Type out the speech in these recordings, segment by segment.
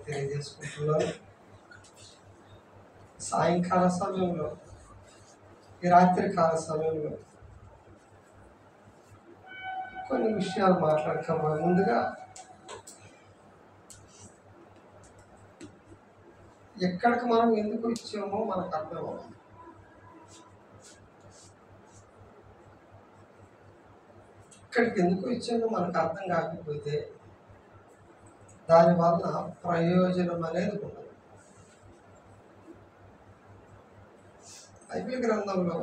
తెలియజేసుకుంటున్నాను. సాయంకాల సమయంలో, ఈ రాత్రి కాల సమయంలో కొన్ని విషయాలు మాట్లాడుతాము. ముందుగా ఎక్కడికి మనం ఎందుకు ఇచ్చామో మనకు అర్థం అవ్వాలి. ఇక్కడికి ఎందుకు ఇచ్చామో మనకు అర్థం కాకపోతే దానివల్ల ప్రయోజనం అనేది ఉండదు. బైబిల్ గ్రంథంలో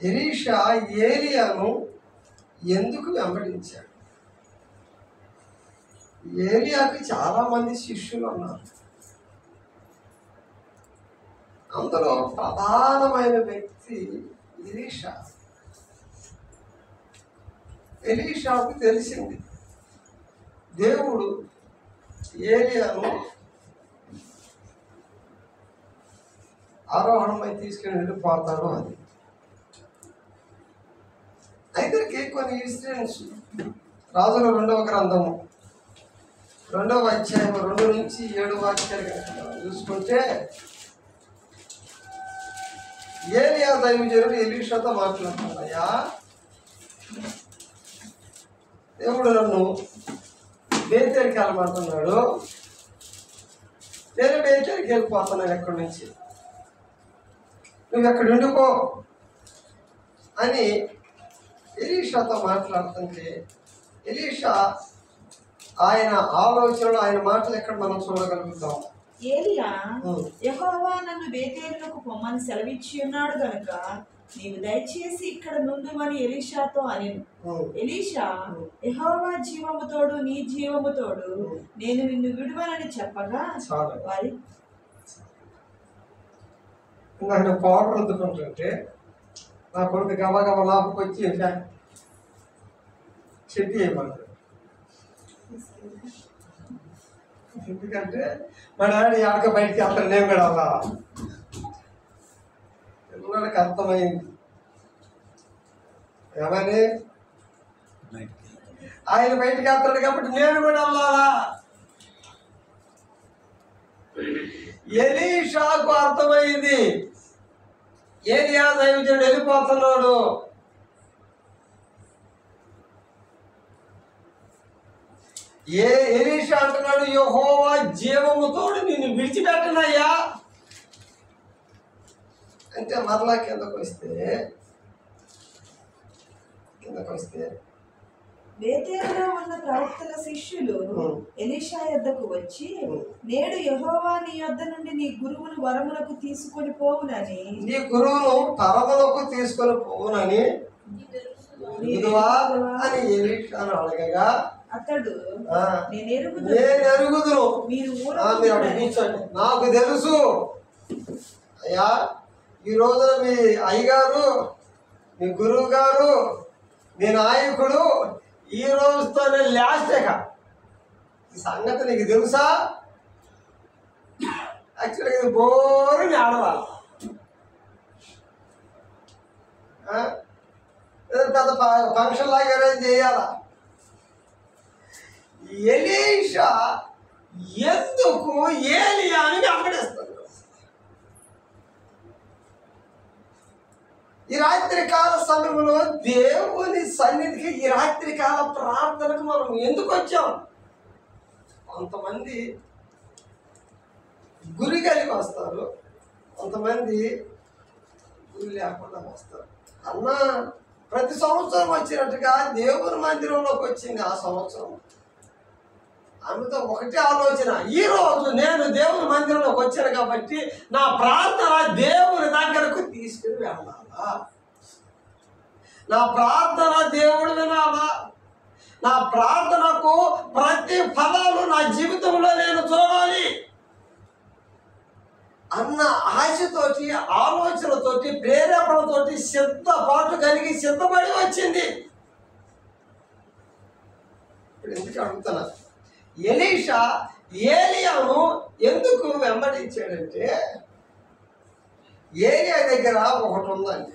ఎలీషా ఏలియాను ఎందుకు వెంబడించాడు? ఏలియాకి చాలా మంది శిష్యులు ఉన్నారు. అందులో ప్రధానమైన వ్యక్తి ఎలీషా. ఎలీషాకు తెలిసింది దేవుడు ఏలియాను ఆరోహణమై తీసుకుని వెళ్ళిపోతాడు అని. అయితే కొన్ని ఇన్సిడెంట్స్ రాజుల 2వ గ్రంథము 2వ అధ్యాయం 2 నుంచి 7 వాక్యాలు చూసుకుంటే ఏలియా దైవజనుడు ఎలీషాతో మాట్లాడుతున్నాయా, దేవుడు నన్ను బేతేలికి వెళ్ళమంటున్నాడు, నేను బేతేలికి వెళ్ళిపోతున్నాను, ఎక్కడి నుంచి నువ్వు ఎక్కడ ఉండిపో అని ఎలీషాతో మాట్లాడుతుంటే ఎలీషా ఆయన ఆలోచనలు, ఆయన మాటలు ఎక్కడ మనం చూడగలుగుతాం? ఏలియా యెహోవా నన్ను బేతేలునకు పొమ్మని సెలవిచ్చి ఉన్నాడు గనుక నీవు దయచేసి ఇక్కడ నుండుమని ఎలీషాతో అనెను. ఎలీషా యెహోవా జీవముతోడు నీ జీవముతోడు నేను నిన్ను విడువనని చెప్పగా వారి ఆయన పౌడర్ అందుకుంటుంటే నా కొడుకు గబగబ లాపుకొచ్చి చెట్టు వేయమన్నాడు. ఎందుకంటే మా డాడీ ఆడక బయటికి వెళ్తాను, నేను కూడా అలా పిల్లలకి అర్థమైంది. ఏమని ఆయన బయటికి వెళ్తాడు కాబట్టి నేను కూడా వెళ్ళాలా. ఎలీషాకు అర్థమైంది ఏలియా దైవజనుడు వెళ్ళిపోతున్నాడు. ఎలీషా అంటున్నాడు, యెహోవా జీవముతోడు నిన్ను విడిచిపెట్టనయ్యా అంటే మరలా కిందకు వస్తే బేతేలులో ఉన్న ప్రవక్తల శిష్యులు ఎలీషా యొద్దకు వచ్చి, నేడు యెహోవా నీ యొద్ద నుండి నీ గురువును వరములకు తీసుకొని పోవునని పోవునని అని ఎలీషాను అడగగా అతడు నేను ఎరుగుదును, మీరు కూర్చోండి, నాకు తెలుసు అయ్యా, ఈ రోజున మీ అయ్యగారు, మీ గురువు గారు, మీ నాయకుడు ఈ రోజుతోనే లాస్టేక ఈ సంగతి నీకు తెలుసా? యాక్చువల్గా ఇది బోరుని ఆడవాలి, పెద్ద ఫంక్షన్ లాగా అరేంజ్ చేయాలా. ఎలీషా ఎందుకు ఏలియాని వెంబడిస్తాడు? ఈ రాత్రి కాల సమయంలో దేవుని సన్నిధికి, ఈ రాత్రి కాల ప్రార్థనకు మనం ఎందుకు వచ్చాం? కొంతమంది గురి కలిగి వస్తారు, కొంతమంది గురి లేకుండా వస్తారు. అన్న ప్రతి సంవత్సరం వచ్చినట్టుగా దేవుని మందిరంలోకి వచ్చింది ఆ సంవత్సరం. ఆమెతో ఒకటే ఆలోచన, ఈ రోజు నేను దేవుని మందిరంలోకి వచ్చాను కాబట్టి నా ప్రార్థన దేవుని దగ్గరకు తీసుకుని వెళ్ళాలా, నా ప్రార్థన దేవుడు వినాలా, నా ప్రార్థనకు ప్రతి ఫలాలు నా జీవితంలో నేను చూడాలి అన్న ఆశతోటి, ఆలోచనతోటి, ప్రేరేపణతోటి సిద్ధపాటు కలిగి సిద్ధపడి వచ్చింది. ఇప్పుడు ఎందుకు అడుగుతున్నా, ఎలీషా ఏలియాను ఎందుకు వెంబడించాడంటే ఏలియా దగ్గర ఒకటి ఉందండి.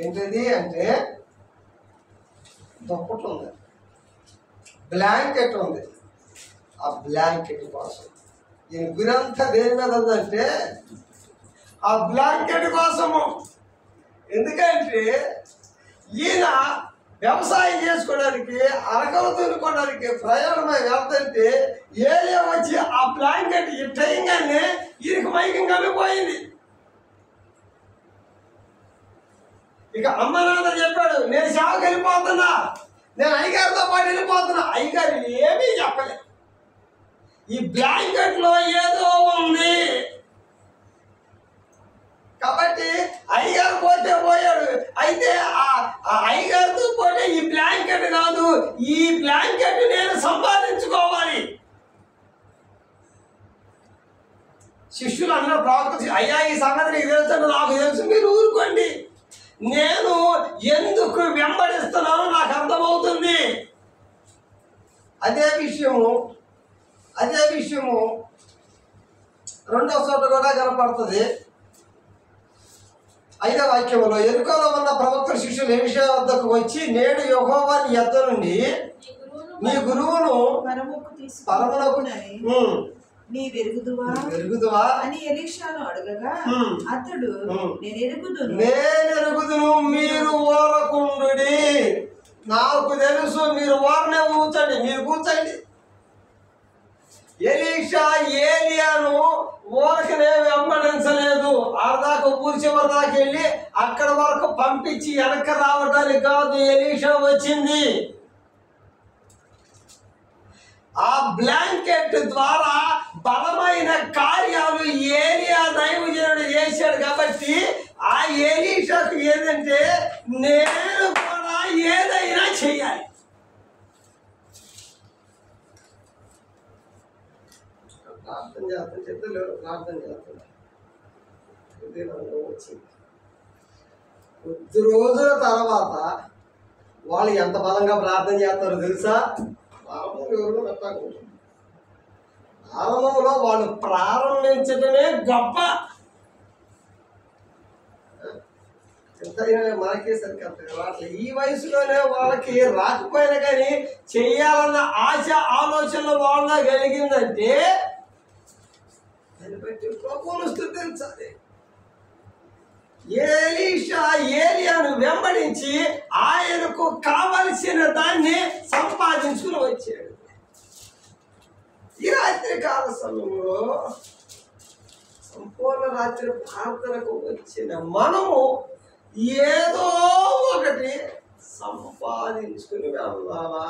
ఏంటది అంటే దుప్పటి ఉంది. బ్లాంకెట్ ఉంది. ఆ బ్లాంకెట్ కోసం ఈయన గురంతా దేని మీద ఉందంటే ఆ బ్లాంకెట్ కోసము. ఎందుకంటే ఈయన వ్యవసాయం చేసుకోవడానికి, అరకలు దున్నుకోవడానికి ప్రయాణమై వెళ్తుంటే ఏరియా వచ్చి ఆ బ్లాంకెట్ ఇట్టయంగానే ఈయనకి మైకం కలిగిపోయింది. ఇక అమ్మ నాన్న చెప్పాడు, నేను సేవకి వెళ్ళిపోతున్నా, నేను అయ్యగారితో పాటు వెళ్ళిపోతున్నా. అయ్యగారు ఏమీ చెప్పలే. ఈ బ్లాంకెట్ లో ఏదో ఉంది కాబట్టి అయ్యగారు పోతే పోయాడు. అయితే ఆ అయ్యగారితో పోతే ఈ బ్లాంకెట్ కాదు, ఈ బ్లాంకెట్ నేను సంపాదించుకోవాలి. శిష్యులు అన్న ప్రవక్త, అయ్యా ఈ సంగతి నీకు తెలుసు, నాకు తెలుసు, మీరు ఊరుకోండి. నేను ఎందుకు వెంబడిస్తున్నానో నాకు అర్థమవుతుంది. అదే విషయము 2వ చోట కూడా కనపడుతుంది. 5వ వాక్యంలో, యెరికోలో ఉన్న ప్రవక్త శిష్యులు ఎలీషా వద్దకు వచ్చి, నేడు యెహోవా నీ యొద్ద నుండి నీ గురువును పరమునకు నీ వెరుగుదువా అని ఎలీషాను అడగగా అతడు, నేను ఎరుగుదును, మీరు ఊరకుండుడి. నాకు తెలుసు, మీరు ఊరనే కూర్చోండి, మీరు కూర్చోండి. ఎలీషా ఏలియాను ఊరకనే వెంబడించలేదు. ఆడదాకా ఊరి చివరి దాకా వెళ్ళి అక్కడ వరకు పంపించి వెనక రావడానికి కాదు ఎలీషా వచ్చింది. ఆ బ్లాంకెట్ ద్వారా బలమైన కార్యాలు ఏలియా దైవజనుడు చేశాడు. కాబట్టి ఆ ఎలీషాకు ఏదంటే, నేను కూడా ఏదైనా చెయ్యాలి. ప్రార్థన చేస్తున్నా వచ్చింది. కొద్ది రోజుల తర్వాత వాళ్ళు ఎంత బలంగా ప్రార్థన చేస్తారో తెలుసా? ప్రారంభంలో వాళ్ళు ప్రారంభించడమే గొప్ప. ఎంతైనా మనకే సరిగ్గా ఈ వయసులోనే వాళ్ళకి రాకపోయినా కానీ చెయ్యాలన్న ఆశ ఆలోచనలు వాళ్ళ కలిగిందంటే దాన్ని బట్టి ప్రభువును స్తుతించాలి. ఎలీషా ఏలియాను వెంబడించి ఆయనకు కావలసిన దాన్ని సంపాదించుకుని వచ్చాడు. ఈ రాత్రి కాల సమయంలో సంపూర్ణ రాత్రి ప్రార్థనకు వచ్చిన మనము ఏదో ఒకటి సంపాదించుకుని వెళ్ళాలా?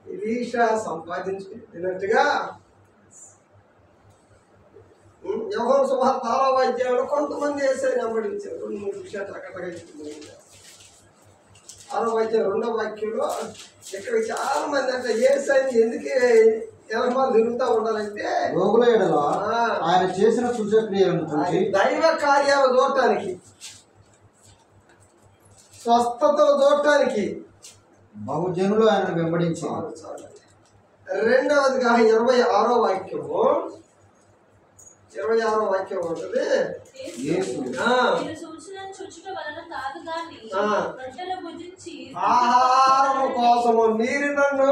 ఎలీషా సంపాదించుకున్నట్టుగా యోహాను సువార్త 6వ అధ్యాయంలో కొంతమంది యేసుని వెంబడించారు. 2-3 విషయాలు టకటగా చెప్తుంది. 6వ అధ్యాయం 2వ వాక్యంలో ఇక్కడ చాలా మంది అంటే యేసుని ఎందుకు ఎలమాలు తిరుగుతూ ఉండాలంటే, రోగుల ఎడల ఆయన చేసిన సూచక్రియలను చూసి దైవ కార్యాలు చూడటానికి, స్వస్థతలు చూడటానికి బహుజనులు ఆయన వెంబడించారు. 2వదిగా 26వ వాక్యము 26వ వాక్యం ఉంటుంది. ఆహారం కోసము మీరు నన్ను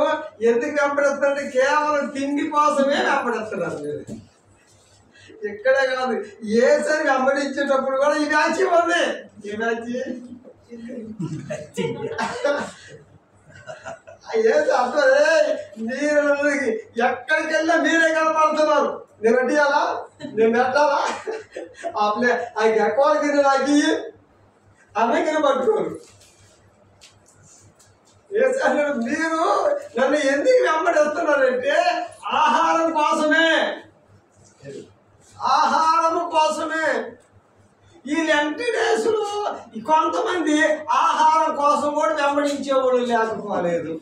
ఎందుకు వెంబడిస్తుంటే కేవలం తిండి కోసమే వెంబడిస్తున్నారు. మీరు ఇక్కడే కాదు, యేసుని వెంబడించేటప్పుడు కూడా ఈ బ్యాచ్ ఉంది. ఈ బ్యాచ్ యేసు అంటే మీరు ఎక్కడికి వెళ్ళా మీరే కనపడుతున్నారు. నేను వడ్డీయాలా, నేను పెట్టాలా, ఆ ఎక్కువకి నాకు అన్నగిరి పట్టుకోరు. మీరు నన్ను ఎందుకు వెంబడిస్తున్నారంటే ఆహారం కోసమే. ఈ లెంటి డేస్లో కొంతమంది ఆహారం కోసం కూడా వెంబడించేవాడు లేకపోలేదు.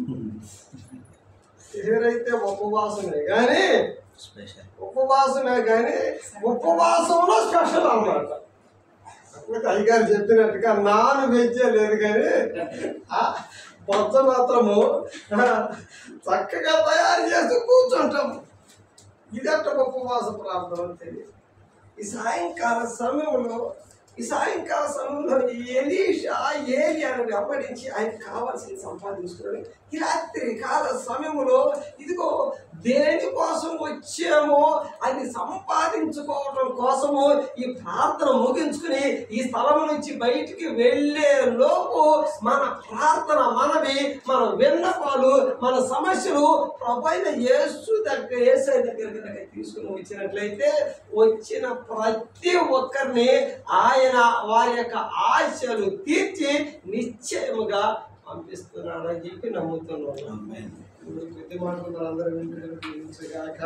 ఎవరైతే ఉపవాసమే కానీ ఉపవాసంలో స్పెషల్ అన్నమాట. అయ్యగారు చెప్పినట్టుగా నాన్ వెజ్ లేదు కానీ బొత్త మాత్రము చక్కగా తయారు చేసి కూర్చుంటాము. ఇదట్ట ఉపవాస ప్రార్థన తెలియదు. ఈ సాయంకాల సమయంలో ఈ సాయంకాల సమయంలో ఎలీషా ఏలియాను వెంబడించి ఆయనకు కావాల్సింది సంపాదించుకున్నాడు. ఈ రాత్రి కాల సమయంలో ఇదిగో దేనికోసం వచ్చామో అది సంపాదించుకోవటం కోసము ఈ ప్రార్థన ముగించుకుని ఈ స్థలం నుంచి బయటికి వెళ్ళే లోపు మన ప్రార్థన, మనవి, మన విన్నపాలు, మన సమస్యలు ప్రభువైన యేసయ్య దగ్గరికి తీసుకుని వచ్చినట్లయితే వచ్చిన ప్రతి ఒక్కరిని ఆయన వారి యొక్క ఆశలు తీర్చి నిశ్చయముగా పంపిస్తున్నాడు అని చెప్పి నమ్ముతున్నాను. పెద్ద మాటలు అందరూ వింటున్నాక.